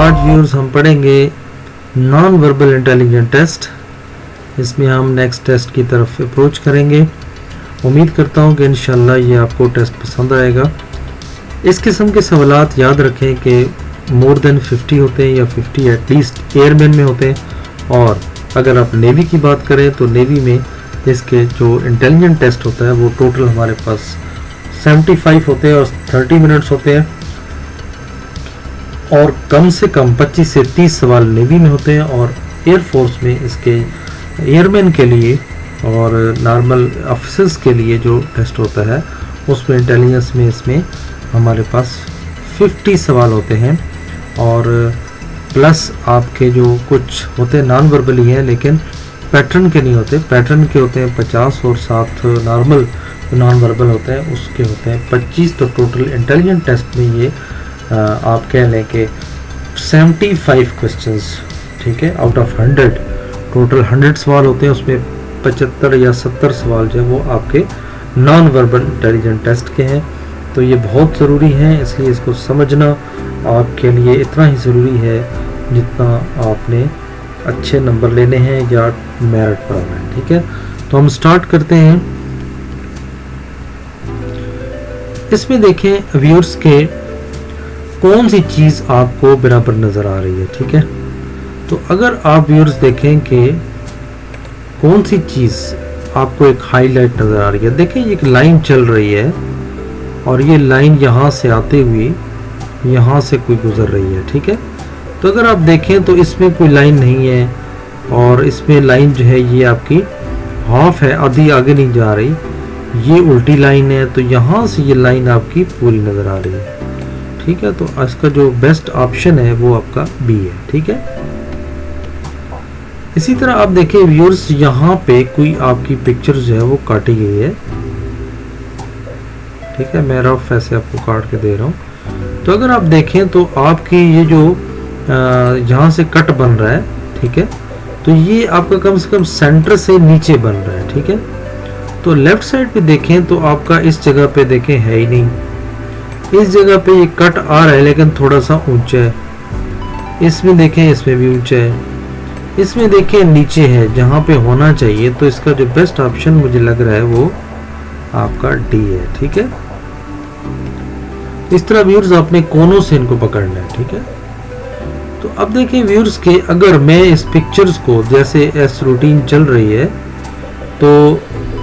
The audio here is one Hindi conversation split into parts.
आज व्यूअर्स हम पढ़ेंगे नॉन वर्बल इंटेलिजेंस टेस्ट। इसमें हम नेक्स्ट टेस्ट की तरफ अप्रोच करेंगे। उम्मीद करता हूं कि इंशाल्लाह ये आपको टेस्ट पसंद आएगा। इस किस्म के सवालात याद रखें कि मोर देन 50 होते हैं या 50 एटलीस्ट एयरमैन में होते हैं। और अगर आप नेवी की बात करें तो नेवी में इसके जो इंटेलिजेंट टेस्ट होता है वो टोटल हमारे पास 75 होते हैं और 30 मिनट्स होते हैं। और कम से कम 25 से 30 सवाल नेवी में होते हैं और एयरफोर्स में इसके एयरमैन के लिए और नॉर्मल ऑफिसर्स के लिए जो टेस्ट होता है उसमें इंटेलिजेंस में इसमें हमारे पास 50 सवाल होते हैं। और प्लस आपके जो कुछ होते हैं नॉन वर्बली हैं लेकिन पैटर्न के नहीं होते, पैटर्न के होते हैं 50 और साथ नॉर्मल नॉन वर्बल होते हैं उसके होते हैं 25। तो टोटल इंटेलिजेंट टेस्ट में ये आप कह लें कि 75 क्वेश्चंस, ठीक है, आउट ऑफ 100 टोटल 100 सवाल होते हैं, उसमें 75 या 70 सवाल जो है वो आपके नॉन वर्बल इंटेलिजेंट टेस्ट के हैं। तो ये बहुत ज़रूरी है, इसलिए इसको समझना आपके लिए इतना ही ज़रूरी है जितना आपने अच्छे नंबर लेने हैं या मेरिट पर आना है। ठीक है, तो हम स्टार्ट करते हैं। इसमें देखें व्यूअर्स के कौन सी चीज़ आपको बराबर नज़र आ रही है। ठीक है, तो अगर आप व्यूअर्स देखें कि कौन सी चीज़ आपको एक हाईलाइट नज़र आ रही है। देखें एक लाइन चल रही है और ये लाइन यहाँ से आते हुए यहाँ से कोई गुजर रही है। ठीक है, तो अगर आप देखें तो इसमें कोई लाइन नहीं है और इसमें लाइन जो है ये आपकी हाफ है, आधी आगे नहीं जा रही, ये उल्टी लाइन है। तो यहाँ से ये लाइन आपकी पूरी नज़र आ रही है। ठीक है, तो इसका जो बेस्ट ऑप्शन है वो आपका बी है। ठीक है, इसी तरह आप देखें व्यूअर्स यहाँ पे कोई आपकी पिक्चर जो है वो काटी गई है। ठीक है, मैं रफ ऐसे आपको काट के दे रहा हूँ। तो अगर आप देखें तो आपकी ये जो यहाँ से कट बन रहा है, ठीक है, तो ये आपका कम से कम सेंटर से नीचे बन रहा है। ठीक है, तो लेफ्ट साइड पे देखें तो आपका इस जगह पे देखें है ही नहीं, इस जगह पे ये कट आ रहा है लेकिन थोड़ा सा ऊंचा है। इसमें देखें इसमें भी ऊंचा है, इसमें देखें नीचे है जहाँ पे होना चाहिए। तो इसका जो बेस्ट ऑप्शन मुझे लग रहा है वो आपका डी है। ठीक है, इस तरह व्यूअर्स आपने कोनों से इनको पकड़ना है। ठीक है, तो अब देखें व्यूअर्स के अगर मैं इस पिक्चर्स को जैसे एस रूटीन चल रही है तो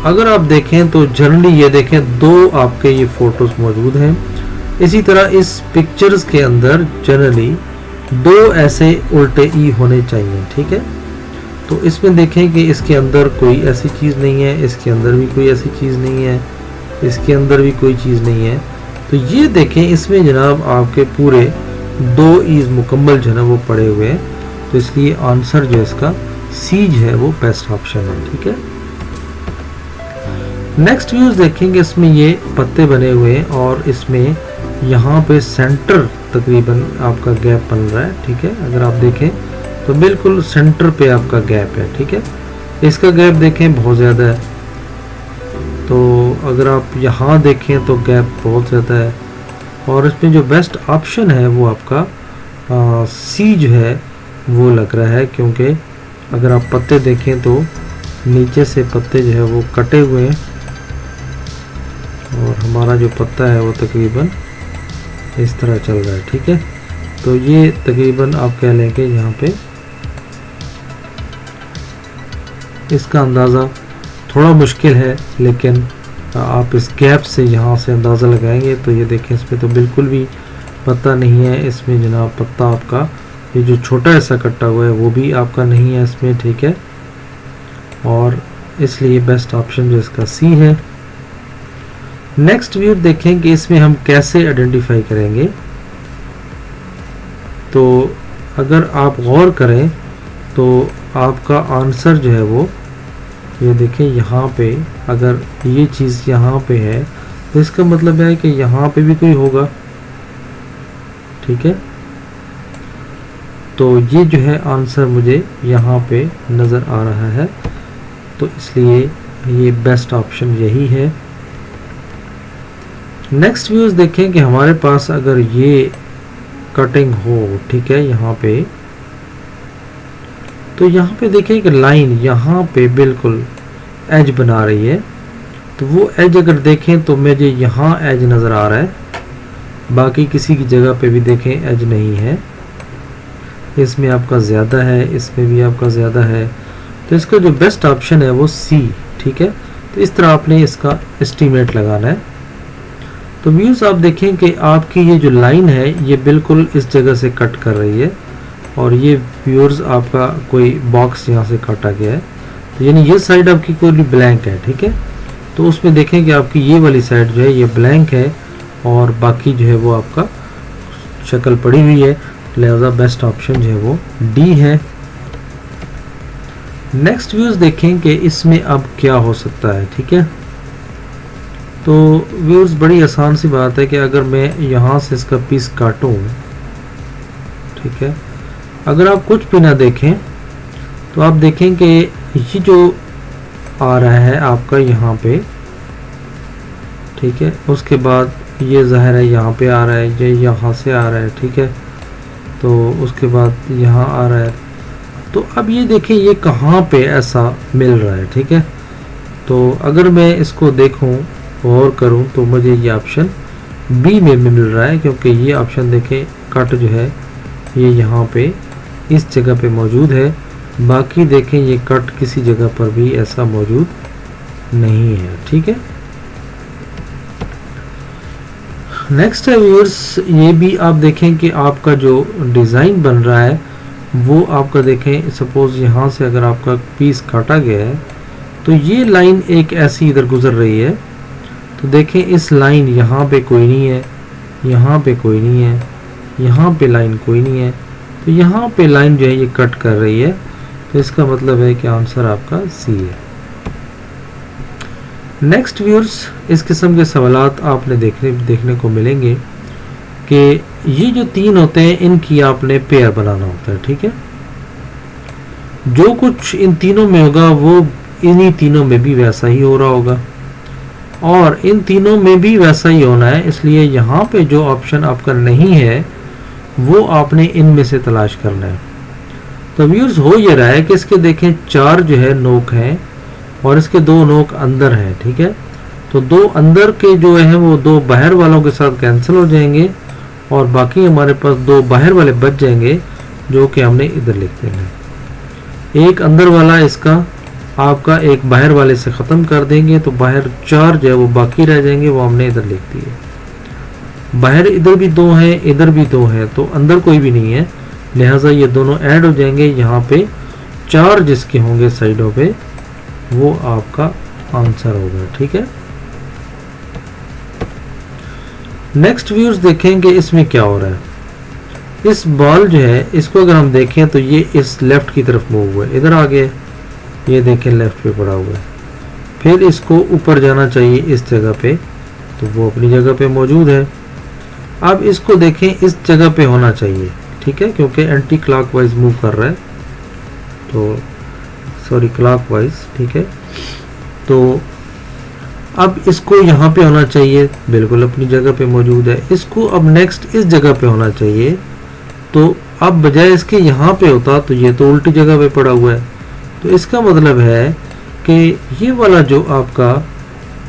अगर आप देखें तो जनरली ये देखें दो आपके ये फोटोज मौजूद हैं। इसी तरह इस पिक्चर्स के अंदर जनरली दो ऐसे उल्टे ई होने चाहिए। ठीक है, तो इसमें देखें कि इसके अंदर कोई ऐसी चीज़ नहीं है, इसके अंदर भी कोई ऐसी चीज़ नहीं है, इसके अंदर भी कोई चीज़ नहीं है। तो ये देखें इसमें जनाब आपके पूरे दो ईज मुकम्मल जो है ना वो पड़े हुए हैं। तो इसलिए आंसर जो इसका सी जो है वो बेस्ट ऑप्शन है। ठीक है, नेक्स्ट व्यूज देखेंगे, इसमें ये पत्ते बने हुए हैं और इसमें यहाँ पे सेंटर तकरीबन आपका गैप बन रहा है। ठीक है, अगर आप देखें तो बिल्कुल सेंटर पे आपका गैप है। ठीक है, इसका गैप देखें बहुत ज़्यादा है, तो अगर आप यहाँ देखें तो गैप बहुत ज़्यादा है। और इसमें जो बेस्ट ऑप्शन है वो आपका सी जो है वो लग रहा है, क्योंकि अगर आप पत्ते देखें तो नीचे से पत्ते जो है वो कटे हुए हैं और हमारा जो पत्ता है वो तकरीबन इस तरह चल रहा है। ठीक है, तो ये तकरीबन आप कह लें कि यहाँ पे इसका अंदाज़ा थोड़ा मुश्किल है, लेकिन आप इस गैप से यहाँ से अंदाज़ा लगाएंगे तो ये देखें इसमें तो बिल्कुल भी पत्ता नहीं है। इसमें जनाब पत्ता आपका ये जो छोटा ऐसा कटा हुआ है वो भी आपका नहीं है इसमें। ठीक है, और इसलिए बेस्ट ऑप्शन जो इसका सी है। नेक्स्ट व्यू देखें कि इसमें हम कैसे आइडेंटिफाई करेंगे। तो अगर आप गौर करें तो आपका आंसर जो है वो ये देखें यहाँ पे, अगर ये चीज़ यहाँ पे है तो इसका मतलब है कि यहाँ पे भी कोई होगा। ठीक है, तो ये जो है आंसर मुझे यहाँ पे नज़र आ रहा है, तो इसलिए ये बेस्ट ऑप्शन यही है। नेक्स्ट व्यूज़ देखें कि हमारे पास अगर ये कटिंग हो, ठीक है, यहाँ पे तो यहाँ पे देखें कि लाइन यहाँ पे बिल्कुल एज बना रही है, तो वो एज अगर देखें तो मुझे यहाँ एज नज़र आ रहा है, बाकी किसी की जगह पे भी देखें एज नहीं है, इसमें आपका ज़्यादा है, इसमें भी आपका ज़्यादा है, तो इसका जो बेस्ट ऑप्शन है वो सी, ठीक है। तो इस तरह आपने इसका एस्टीमेट लगाना है। तो व्यूज़ आप देखें कि आपकी ये जो लाइन है ये बिल्कुल इस जगह से कट कर रही है, और ये व्यूअर्स आपका कोई बॉक्स यहाँ से काटा गया है, तो यानी ये साइड आपकी कोई ब्लैंक है, ठीक है। तो उसमें देखें कि आपकी ये वाली साइड जो है ये ब्लैंक है, और बाकी जो है वो आपका शक्ल पड़ी हुई है, लिहाजा बेस्ट ऑप्शन जो है वो डी है। नेक्स्ट व्यूज़ देखें कि इसमें अब क्या हो सकता है, ठीक है। तो व्यूअर्स बड़ी आसान सी बात है कि अगर मैं यहाँ से इसका पीस काटूँ, ठीक है, अगर आप कुछ भी ना देखें तो आप देखें कि ये जो आ रहा है आपका यहाँ पे, ठीक है, उसके बाद ये ज़ाहिर है यहाँ पे आ रहा है, ये यहाँ से आ रहा है, ठीक है, तो उसके बाद यहाँ आ रहा है, तो अब ये देखें ये कहाँ पे ऐसा मिल रहा है, ठीक है। तो अगर मैं इसको देखूँ और करूँ तो मुझे ये ऑप्शन बी में मिल रहा है, क्योंकि ये ऑप्शन देखें कट जो है ये यहाँ पे इस जगह पे मौजूद है, बाकी देखें ये कट किसी जगह पर भी ऐसा मौजूद नहीं है, ठीक है। नेक्स्ट है व्यूअर्स, ये भी आप देखें कि आपका जो डिज़ाइन बन रहा है वो आपका देखें, सपोज़ यहाँ से अगर आपका पीस काटा गया है तो ये लाइन एक ऐसी इधर गुजर रही है, तो देखें इस लाइन यहाँ पे कोई नहीं है, यहाँ पे कोई नहीं है, यहाँ पे लाइन कोई नहीं है, तो यहाँ पे लाइन जो है ये कट कर रही है, तो इसका मतलब है कि आंसर आपका सी है। नेक्स्ट व्यूअर्स, इस किस्म के सवालात आपने देखने को मिलेंगे कि ये जो तीन होते हैं इनकी आपने पेयर बनाना होता है, ठीक है। जो कुछ इन तीनों में होगा वो इन्हीं तीनों में भी वैसा ही हो रहा होगा, और इन तीनों में भी वैसा ही होना है, इसलिए यहाँ पे जो ऑप्शन आपका नहीं है वो आपने इनमें से तलाश करना है। तो व्यूअर्स हो ये रहा है कि इसके देखें चार जो है नोक हैं और इसके दो नोक अंदर हैं, ठीक है। तो दो अंदर के जो है वो दो बाहर वालों के साथ कैंसिल हो जाएंगे, और बाकी हमारे पास दो बाहर वाले बच जाएंगे जो कि हमने इधर लिख देना है। एक अंदर वाला इसका आपका एक बाहर वाले से ख़त्म कर देंगे, तो बाहर चार जो है वो बाकी रह जाएंगे, वो हमने इधर लिख दिए। बाहर इधर भी दो हैं, इधर भी दो हैं, तो अंदर कोई भी नहीं है, लिहाजा ये दोनों ऐड हो जाएंगे। यहाँ पे चार जिसके होंगे साइडों पे वो आपका आंसर होगा, ठीक है। नेक्स्ट व्यूज देखेंगे इसमें क्या हो रहा है। इस बॉल जो है इसको अगर हम देखें तो ये इस लेफ्ट की तरफ मूव हुआ है, इधर आ गया, ये देखें लेफ्ट पे पड़ा हुआ है, फिर इसको ऊपर जाना चाहिए इस जगह पे, तो वो अपनी जगह पे मौजूद है। अब इसको देखें इस जगह पे होना चाहिए, ठीक है, क्योंकि एंटी क्लॉकवाइज मूव कर रहा है, तो सॉरी क्लॉकवाइज, ठीक है। तो अब इसको यहाँ पे होना चाहिए, बिल्कुल अपनी जगह पे मौजूद है। इसको अब नेक्स्ट इस जगह पे होना चाहिए, तो अब बजाय इसके यहाँ पे होता तो ये तो उल्टी जगह पे पड़ा हुआ है, तो इसका मतलब है कि ये वाला जो आपका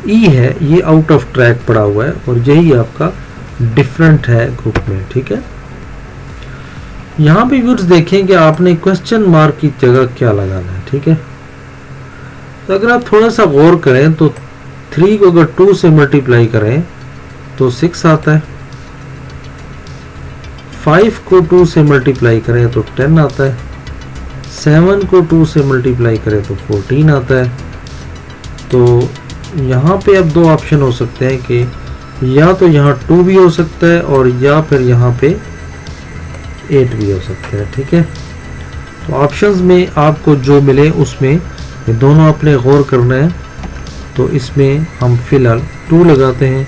ई है ये आउट ऑफ ट्रैक पड़ा हुआ है, और यही आपका डिफरेंट है ग्रुप में, ठीक है। यहाँ पे व्यूअर्स देखें कि आपने क्वेश्चन मार्क की जगह क्या लगाना है, ठीक है। तो अगर आप थोड़ा सा गौर करें तो 3 को अगर 2 से मल्टीप्लाई करें तो 6 आता है, 5 को 2 से मल्टीप्लाई करें तो 10 आता है, 7 को 2 से मल्टीप्लाई करें तो 14 आता है। तो यहाँ पे अब दो ऑप्शन हो सकते हैं कि या तो यहाँ 2 भी हो सकता है और या फिर यहाँ पे 8 भी हो सकते हैं, ठीक है। तो ऑप्शंस में आपको जो मिले उसमें ये दोनों आपने गौर करना है। तो इसमें हम फिलहाल 2 लगाते हैं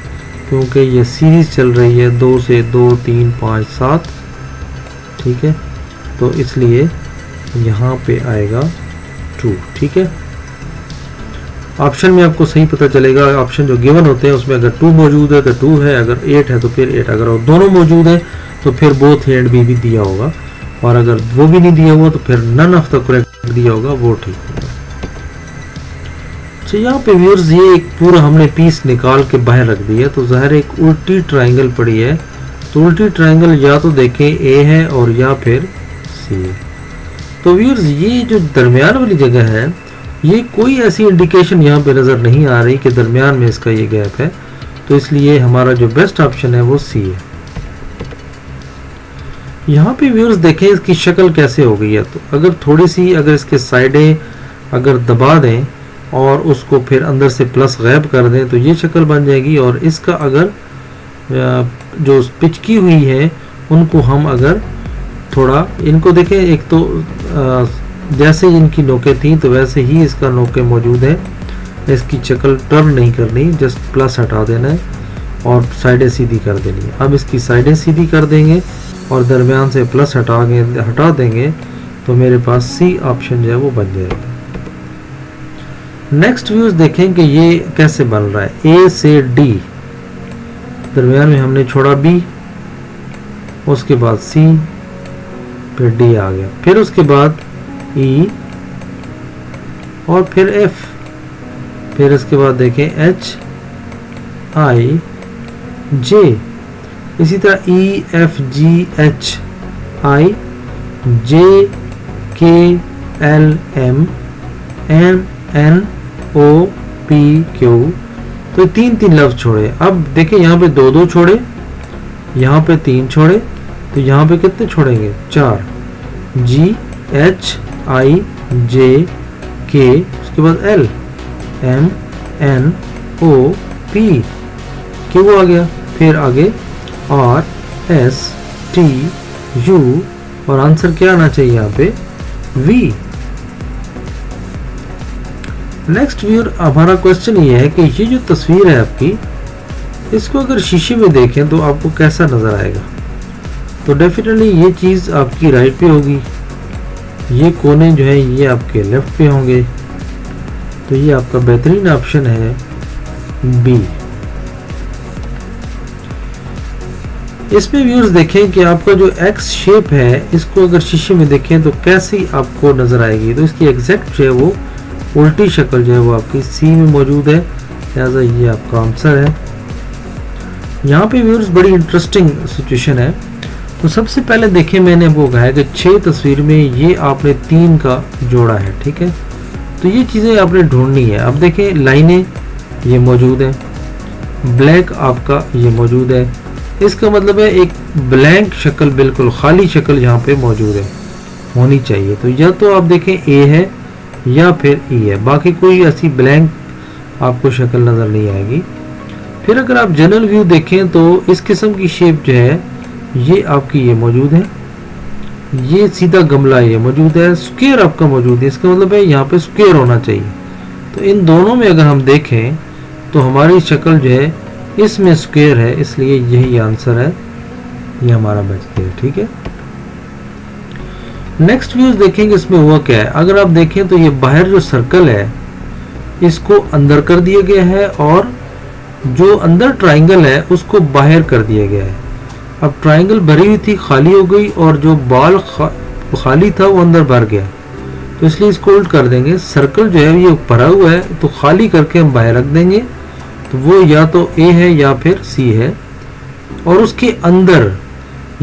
क्योंकि ये सीरीज चल रही है 2 से 2 3 5 7, ठीक है। तो इसलिए यहाँ पे आएगा 2, ठीक है। ऑप्शन में आपको सही पता चलेगा, ऑप्शन जो गिवन होते हैं उसमें अगर 2 मौजूद है तो 2 है, अगर 8 है तो फिर 8, अगर दोनों मौजूद है तो फिर बोथ ए एंड बी भी दिया होगा, और अगर वो भी नहीं दिया हुआ तो फिर नन ऑफ द करेक्ट दिया होगा, वो ठीक होगा। तो यहाँ पे व्यूअर्स ये एक पूरा हमने पीस निकाल के बाहर रख दिया, तो ज़ाहिर एक उल्टी ट्राइंगल पड़ी है, तो उल्टी ट्राइंगल या तो देखें ए है और या फिर सी है। तो व्यूअर्स ये जो दरमियान वाली जगह है, ये कोई ऐसी इंडिकेशन यहाँ पे नज़र नहीं आ रही कि दरमियान में इसका ये गैप है, तो इसलिए हमारा जो बेस्ट ऑप्शन है वो सी है। यहाँ पे व्यूअर्स देखें इसकी शक्ल कैसे हो गई है, तो अगर थोड़ी सी अगर इसके साइडें अगर दबा दें और उसको फिर अंदर से प्लस गैब कर दें तो ये शक्ल बन जाएगी, और इसका अगर जो पिचकी हुई है उनको हम अगर थोड़ा इनको देखें, एक तो जैसे इनकी नोकें थी तो वैसे ही इसका नोकें मौजूद है, इसकी शक्ल टर्न नहीं करनी, जस्ट प्लस हटा देना है और साइडें सीधी कर देनी है। अब इसकी साइडें सीधी कर देंगे और दरमियान से प्लस हटा देंगे तो मेरे पास सी ऑप्शन जो है वो बन जाएगा। नेक्स्ट व्यूज देखें कि ये कैसे बन रहा है, ए से डी, दरमियान में हमने छोड़ा बी, उसके बाद सी, फिर डी आ गया, फिर उसके बाद ई और फिर एफ, फिर इसके बाद देखें एच आई जे, इसी तरह E F G H I J K L M M N O P Q, तो तीन तीन लफ्ज छोड़े। अब देखें यहाँ पे दो दो छोड़े, यहाँ पे तीन छोड़े, तो यहाँ पे कितने छोड़ेंगे, चार, जी एच आई जे के, उसके बाद L M N O P Q आ गया, फिर आगे आर एस टी यू, और आंसर क्या आना चाहिए यहाँ पे, वी। नेक्स्ट व्यूअर हमारा क्वेश्चन ये है कि ये जो तस्वीर है आपकी, इसको अगर शीशे में देखें तो आपको कैसा नज़र आएगा, तो डेफिनेटली ये चीज़ आपकी राइट पे होगी, ये कोने जो है ये आपके लेफ्ट पे होंगे, तो ये आपका बेहतरीन ऑप्शन है बी। इसमें व्यूअर्स देखें कि आपका जो एक्स शेप है, इसको अगर शीशे में देखें तो कैसी आपको नज़र आएगी, तो इसकी एग्जैक्ट जो है वो उल्टी शक्ल जो है वो आपकी सी में मौजूद है, लिहाजा ये आपका आंसर है। यहाँ पे व्यूअर्स बड़ी इंटरेस्टिंग सिचुएशन है। तो सबसे पहले देखें मैंने आपको कहा है कि 6 तस्वीर में ये आपने 3 का जोड़ा है, ठीक है, तो ये चीज़ें आपने ढूंढनी है। अब देखें लाइनें ये मौजूद है, ब्लैक आपका ये मौजूद है, इसका मतलब है एक ब्लैंक शक्ल, बिल्कुल खाली शक्ल यहाँ पे मौजूद है, होनी चाहिए। तो या तो आप देखें ए है या फिर ई है, बाकी कोई ऐसी ब्लैंक आपको शक्ल नज़र नहीं आएगी। फिर अगर आप जनरल व्यू देखें तो इस किस्म की शेप जो है ये आपकी ये मौजूद है, ये सीधा गमला ये मौजूद है, स्क्वायर आपका मौजूद है, इसका मतलब है यहाँ पे स्क्वायर होना चाहिए। तो इन दोनों में अगर हम देखें तो हमारी शक्ल जो है इसमें स्क्वायर है, इसलिए यही आंसर है, ये हमारा बच गया, ठीक है। नेक्स्ट व्यूज देखेंगे इसमें हुआ क्या है। अगर आप देखें तो ये बाहर जो सर्कल है इसको अंदर कर दिया गया है और जो अंदर ट्राइंगल है उसको बाहर कर दिया गया है। अब ट्राइंगल भरी हुई थी, खाली हो गई, और जो बॉल खाली था वो अंदर भर गया, तो इसलिए इसको उल्ट कर देंगे। सर्कल जो है ये भरा हुआ है तो खाली करके हम बाहर रख देंगे, तो वो या तो ए है या फिर सी है। और उसके अंदर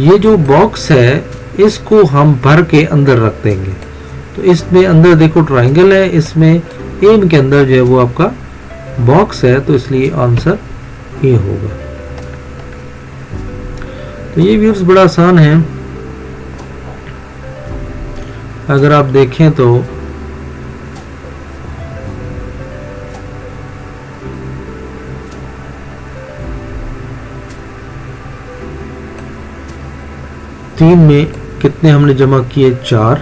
ये जो बॉक्स है इसको हम भर के अंदर रख देंगे, तो इसमें अंदर देखो ट्राइंगल है, इसमें एम के अंदर जो है वो आपका बॉक्स है, तो इसलिए आंसर ए होगा। तो ये व्यूअर्स बड़ा आसान है। अगर आप देखें तो तीन में कितने हमने जमा किए, 4।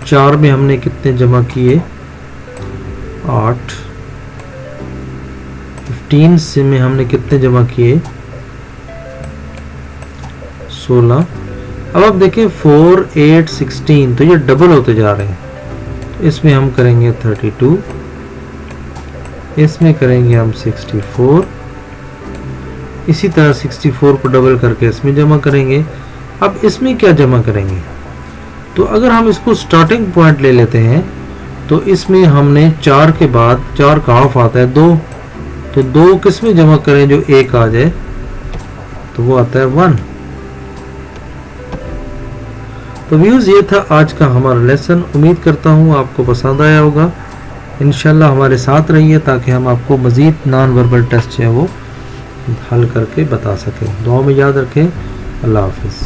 4 में हमने कितने जमा किए, 8। 15 से में हमने कितने जमा किए, 16। अब आप देखें 4, 8, 16, तो ये डबल होते जा रहे हैं, तो इसमें हम करेंगे 32, इसमें करेंगे हम 64, इसी तरह 64 को डबल करके इसमें जमा करेंगे। अब इसमें क्या जमा करेंगे, तो अगर हम इसको स्टार्टिंग पॉइंट ले लेते हैं तो इसमें हमने 4 के बाद 4 का हाफ आता है 2, तो 2 किस में जमा करें जो 1 आ जाए, तो वो आता है 1। तो व्यूज़ ये था आज का हमारा लेसन। उम्मीद करता हूँ आपको पसंद आया होगा। इंशाल्लाह हमारे साथ रहिए ताकि हम आपको मज़ीद नॉन वर्बल टेस्ट है वो हल करके बता सकें। दुआ में याद रखें। अल्लाह हाफिज़।